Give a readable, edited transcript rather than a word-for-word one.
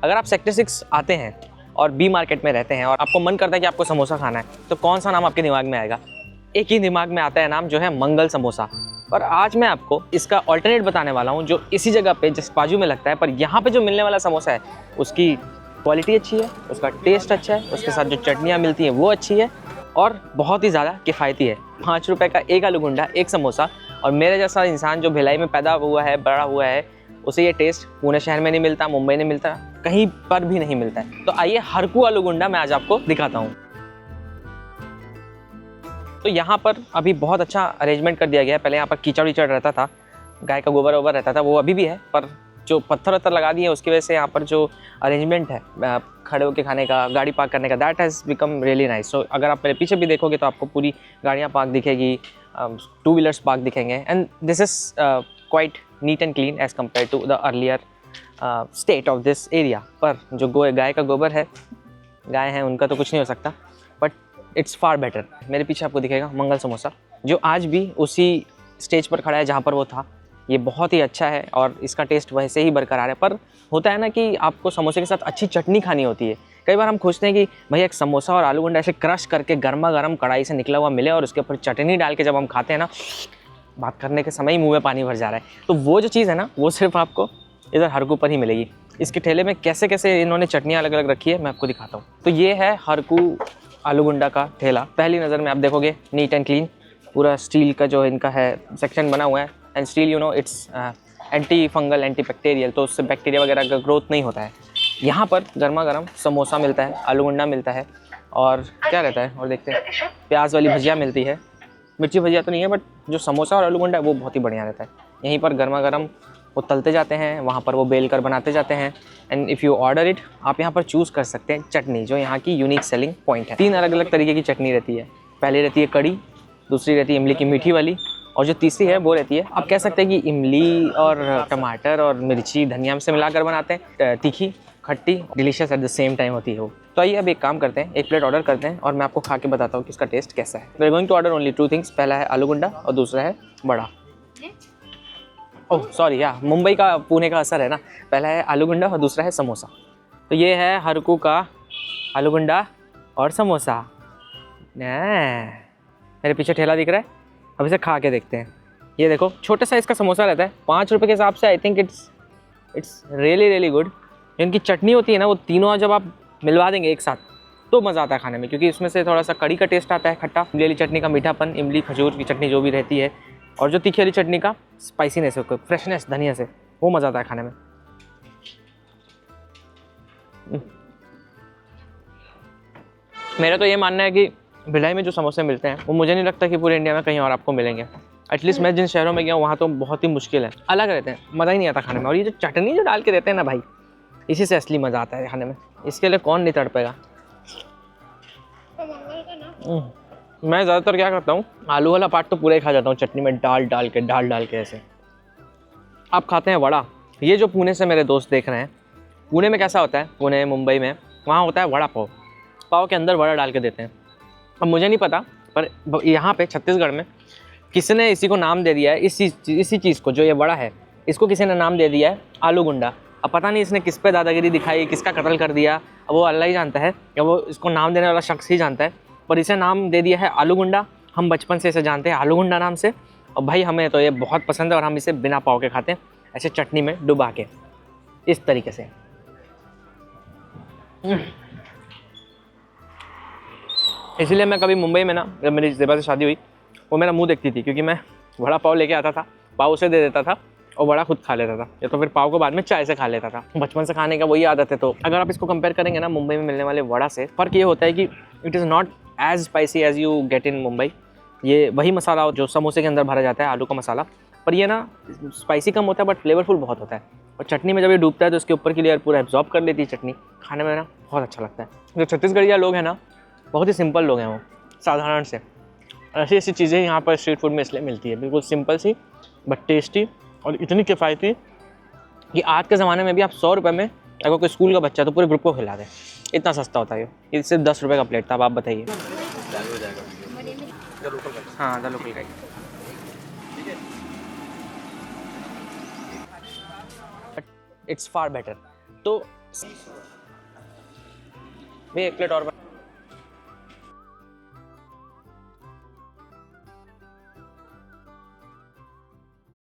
अगर आप सेक्टर 6 आते हैं और बी मार्केट में रहते हैं और आपको मन करता है कि आपको समोसा खाना है, तो कौन सा नाम आपके दिमाग में आएगा? एक ही दिमाग में आता है नाम, जो है मंगल समोसा। और आज मैं आपको इसका अल्टरनेट बताने वाला हूँ, जो इसी जगह पे जिस बाजू में लगता है, पर यहाँ पे जो मिलने वाला समोसा है उसकी क्वालिटी अच्छी है, उसका टेस्ट अच्छा है, उसके साथ जो चटनियाँ मिलती हैं वो अच्छी है और बहुत ही ज़्यादा किफ़ायती है। 5 रुपये का एक आलू गुंडा, एक समोसा। और मेरे जैसा इंसान जो भिलाई में पैदा हुआ है, बड़ा हुआ है, उसे ये टेस्ट पुणे शहर में नहीं मिलता, मुंबई नहीं मिलता, कहीं पर भी नहीं मिलता है। तो आइए हरकू आलू गुंडा मैं आज आपको दिखाता हूँ। तो यहाँ पर अभी बहुत अच्छा अरेंजमेंट कर दिया गया है। पहले यहाँ पर कीचड़ वीचड़ रहता था, गाय का गोबर वोबर रहता था, वो अभी भी है, पर जो पत्थर वत्थर लगा दिए उसकी वजह से यहाँ पर जो अरेंजमेंट है खड़े होकर खाने का, गाड़ी पार्क करने का, that has become really nice. So अगर आप मेरे पीछे भी देखोगे तो आपको पूरी गाड़ियाँ पार्क दिखेगी, 2 व्हीलर्स पार्क दिखेंगे, and this is quite neat and clean as compare to the earlier state of this area. पर जो गाय का गोबर है, गाय हैं उनका तो कुछ नहीं हो सकता, बट इट्स फार बेटर। मेरे पीछे आपको दिखेगा मंगल समोसा, जो आज भी उसी स्टेज पर खड़ा है जहाँ पर वो था। ये बहुत ही अच्छा है और इसका टेस्ट वैसे ही बरकरार है। पर होता है ना कि आपको समोसे के साथ अच्छी चटनी खानी होती है। कई बार हम खोजते हैं कि भैया एक समोसा और आलू गुंडा ऐसे क्रश करके गर्मा गर्म कढ़ाई से निकला हुआ मिले और उसके ऊपर चटनी डाल के जब हम खाते हैं ना, बात करने के समय ही मुँह में पानी भर जा रहा है। तो वो जो चीज़ है ना, वो सिर्फ आपको इधर हरकू पर ही मिलेगी। इसके ठेले में कैसे कैसे इन्होंने चटनियाँ अलग अलग रखी है, मैं आपको दिखाता हूँ। तो ये है हरकू आलू गुंडा का ठेला। पहली नज़र में आप देखोगे नीट एंड क्लीन, पूरा स्टील का जो इनका है सेक्शन बना हुआ है। And still you know it's anti fungal, anti bacterial, तो उससे बैक्टीरिया वगैरह का ग्रोथ नहीं होता है। यहाँ पर गर्मा गर्म समोसा मिलता है, आलू गुंडा मिलता है, और क्या रहता है और देखते हैं, प्याज वाली भजिया मिलती है। मिर्ची भजिया तो नहीं है, बट जो समोसा और आलू गुंडा है वो बहुत ही बढ़िया रहता है। यहीं पर गर्मा गर्म वो तलते जाते हैं, वहाँ पर वो बेल कर बनाते जाते हैं। And if you order it, आप यहाँ पर चूज़ कर सकते हैं चटनी, जो यहाँ की यूनिक सेलिंग पॉइंट है। 3 अलग अलग तरीके की चटनी रहती है। पहली रहती है कड़ी, दूसरी रहती है इमली की मीठी वाली, और जो तीसरी है वो रहती है, आप कह सकते हैं कि इमली और टमाटर और मिर्ची धनिया से मिलाकर बनाते हैं, तीखी खट्टी delicious at the same time होती है वो। तो आइए अब एक काम करते हैं, एक प्लेट ऑर्डर करते हैं और मैं आपको खा के बताता हूँ कि इसका टेस्ट कैसा है। We are going to order only 2 things. पहला है आलू गुंडा और दूसरा है बड़ा। ओह सॉरी, या मुंबई का पुणे का असर है ना। पहला है आलू गुंडा और दूसरा है समोसा। तो ये है हरकू का आलू गुंडा और समोसा। मेरे पीछे ठेला दिख रहा है, अब इसे खा के देखते हैं। ये देखो, छोटे साइज़ का समोसा रहता है, 5 रुपये के हिसाब से। I think it's really really good. इनकी चटनी होती है ना, वो तीनों जब आप मिलवा देंगे एक साथ तो मज़ा आता है खाने में, क्योंकि इसमें से थोड़ा सा कड़ी का टेस्ट आता है, खट्टा, इमली वाली चटनी का मीठापन, इमली खजूर की चटनी जो भी रहती है, और जो तीखी वाली चटनी का स्पाइसीनेस है, फ्रेशनेस धनिया से, वो मज़ा आता है खाने में। मेरा तो ये मानना है कि भिलाई में जो समोसे मिलते हैं वो मुझे नहीं लगता कि पूरे इंडिया में कहीं और आपको मिलेंगे। एटलीस्ट मैं जिन शहरों में गया हूँ वहाँ तो बहुत ही मुश्किल है, अलग रहते हैं, मज़ा ही नहीं आता खाने में। और ये जो चटनी जो डाल के देते हैं ना भाई, इसी से असली मज़ा आता है खाने में। इसके लिए कौन नहीं तड़पेगा। मैं ज़्यादातर क्या करता हूँ, आलू वाला पार्ट तो पूरा ही खा जाता हूँ चटनी में डाल डाल के ऐसे। आप खाते हैं वड़ा। ये जो पुणे से मेरे दोस्त देख रहे हैं, पुणे में कैसा होता है, पुणे मुंबई में वहाँ होता है वड़ा पाव। पाव के अंदर वड़ा डाल के देते हैं। अब मुझे नहीं पता, पर यहाँ पे छत्तीसगढ़ में किसी ने इसी को नाम दे दिया है, इसी चीज़ को, जो ये वड़ा है, इसको किसी ने नाम दे दिया है आलू गुंडा। अब पता नहीं इसने किस पे दादागिरी दिखाई, किसका कत्ल कर दिया, अब वो अल्लाह ही जानता है, या वो इसको नाम देने वाला शख्स ही जानता है, पर इसे नाम दे दिया है आलू गुंडा। हम बचपन से इसे जानते हैं आलू गुंडा नाम से, और भाई हमें तो ये बहुत पसंद है और हम इसे बिना पाव के खाते हैं, ऐसे चटनी में डुबा के, इस तरीके से। इसलिए मैं कभी मुंबई में ना, जब मेरी ज़ेबा से शादी हुई, वो मेरा मुंह देखती थी, क्योंकि मैं वड़ा पाव लेके आता था, पाव उसे दे देता था और वड़ा खुद खा लेता था, या तो फिर पाव को बाद में चाय से खा लेता था। बचपन से खाने का वही आदत है। तो अगर आप इसको कंपेयर करेंगे ना मुंबई में मिलने वाले वड़ा से, फ़र्क ये होता है कि it is not as spicy as you get in Mumbai. ये वही मसाला जो समोसे के अंदर भरा जाता है, आलू का मसाला, पर ये ना स्पाइसी कम होता है, बट फ्लेवरफुल बहुत होता है। और चटनी में जब ये डूबता है तो इसके ऊपर की लेयर पूरा एब्जॉर्ब कर लेती है चटनी, खाने में ना बहुत अच्छा लगता है। जो छत्तीसगढ़िया लोग हैं ना, बहुत ही सिंपल लोग हैं, वो साधारण से। ऐसी ऐसी चीज़ें यहाँ पर स्ट्रीट फूड में इसलिए मिलती है, बिल्कुल सिंपल सी बट टेस्टी, और इतनी किफ़ायती कि आज के ज़माने में भी आप 100 रुपये में अगर कोई स्कूल का बच्चा तो पूरे ग्रुप को खिला दे, इतना सस्ता होता है ये सिर्फ 10 रुपये का प्लेट था। अब आप बताइए। हाँ, द लोकल का। It's far better. तो भैया एक प्लेट और